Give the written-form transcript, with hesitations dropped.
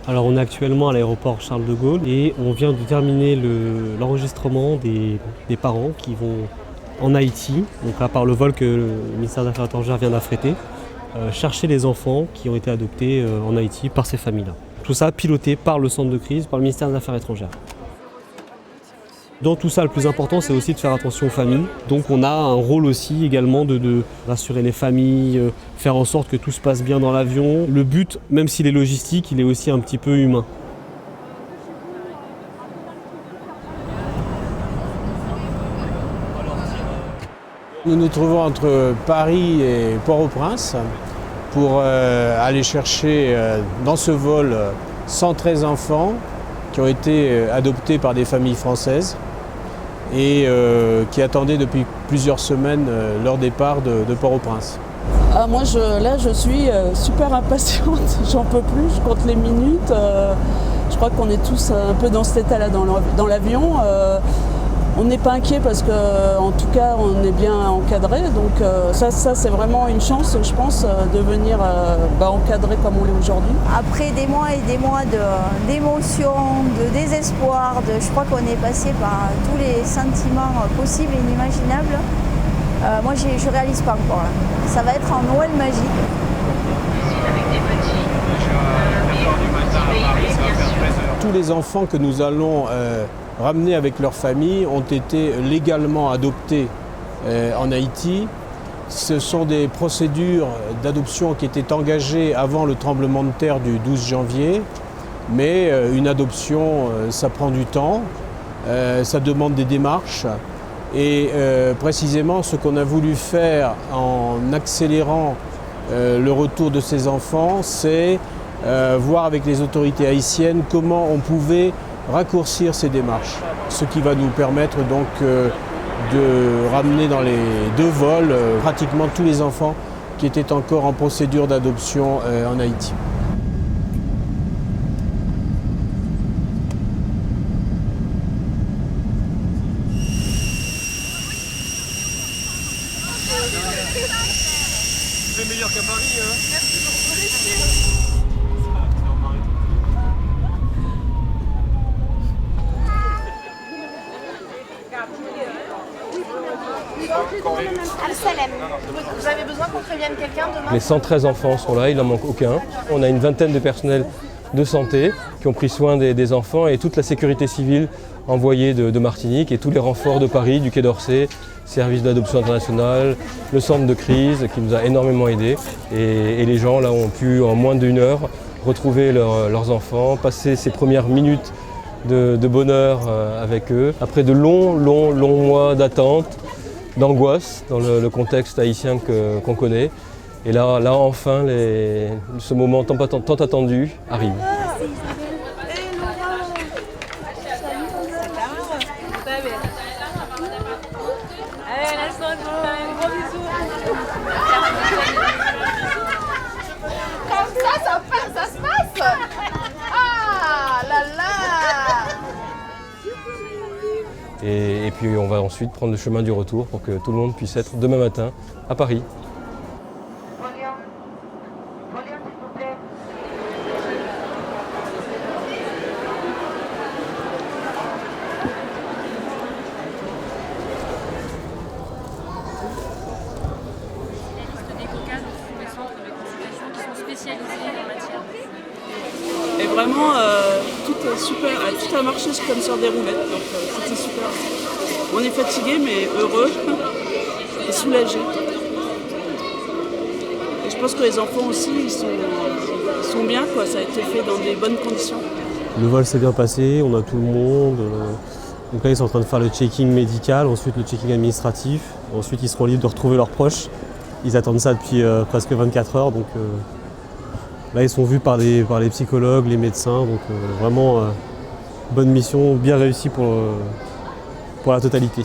Alors on est actuellement à l'aéroport Charles de Gaulle et on vient de terminer l'enregistrement des parents qui vont en Haïti, donc là par le vol que le ministère des Affaires étrangères vient d'affréter, chercher les enfants qui ont été adoptés en Haïti par ces familles-là. Tout ça piloté par le centre de crise, par le ministère des Affaires étrangères. Dans tout ça, le plus important, c'est aussi de faire attention aux familles. Donc on a un rôle aussi également de rassurer les familles, faire en sorte que tout se passe bien dans l'avion. Le but, même s'il est logistique, il est aussi un petit peu humain. Nous nous trouvons entre Paris et Port-au-Prince pour aller chercher dans ce vol 113 enfants qui ont été adoptés par des familles françaises et qui attendaient depuis plusieurs semaines leur départ de Port-au-Prince. Moi, je suis super impatiente, j'en peux plus, je compte les minutes. Je crois qu'on est tous un peu dans cet état-là dans l'avion. On n'est pas inquiet parce qu'en tout cas, on est bien encadré. Donc ça c'est vraiment une chance, je pense, de venir encadré comme on l'est aujourd'hui. Après des mois et des mois d'émotions, de désespoir, je crois qu'on est passé par tous les sentiments possibles et inimaginables. Moi, je ne réalise pas encore. Là. Ça va être un Noël magique. Tous les enfants que nous allons ramenés avec leur famille ont été légalement adoptés en Haïti. Ce sont des procédures d'adoption qui étaient engagées avant le tremblement de terre du 12 janvier. Mais une adoption, ça prend du temps, ça demande des démarches. Et précisément, ce qu'on a voulu faire en accélérant le retour de ces enfants, c'est voir avec les autorités haïtiennes comment on pouvait raccourcir ces démarches. Ce qui va nous permettre donc de ramener dans les deux vols pratiquement tous les enfants qui étaient encore en procédure d'adoption en Haïti. C'est meilleur qu'à Paris, hein. Vous avez besoin qu'on prévienne quelqu'un demain? Les 113 enfants sont là, il n'en manque aucun. On a une vingtaine de personnels de santé qui ont pris soin des enfants et toute la sécurité civile envoyée de Martinique et tous les renforts de Paris, du Quai d'Orsay, service d'adoption internationale, le centre de crise qui nous a énormément aidés. Et les gens là ont pu en moins d'1 heure retrouver leurs enfants, passer ces premières minutes de bonheur avec eux. Après de longs mois d'attente, d'angoisse dans le contexte haïtien qu'on connaît. Et là enfin, ce moment tant attendu arrive. Ça se passe. Ah là là. Et puis on va ensuite prendre le chemin du retour pour que tout le monde puisse être demain matin à Paris. Et vraiment, tout est super, tout a marché comme sur des roulettes, donc c'était super. On est fatigué mais heureux et soulagé. Et je pense que les enfants aussi, ils sont bien, quoi. Ça a été fait dans des bonnes conditions. Le vol s'est bien passé, on a tout le monde. Donc là, ils sont en train de faire le checking médical, ensuite le checking administratif. Ensuite, ils seront libres de retrouver leurs proches. Ils attendent ça depuis presque 24 heures. Donc là, ils sont vus par les psychologues, les médecins. Donc vraiment, bonne mission, bien réussie pour la totalité.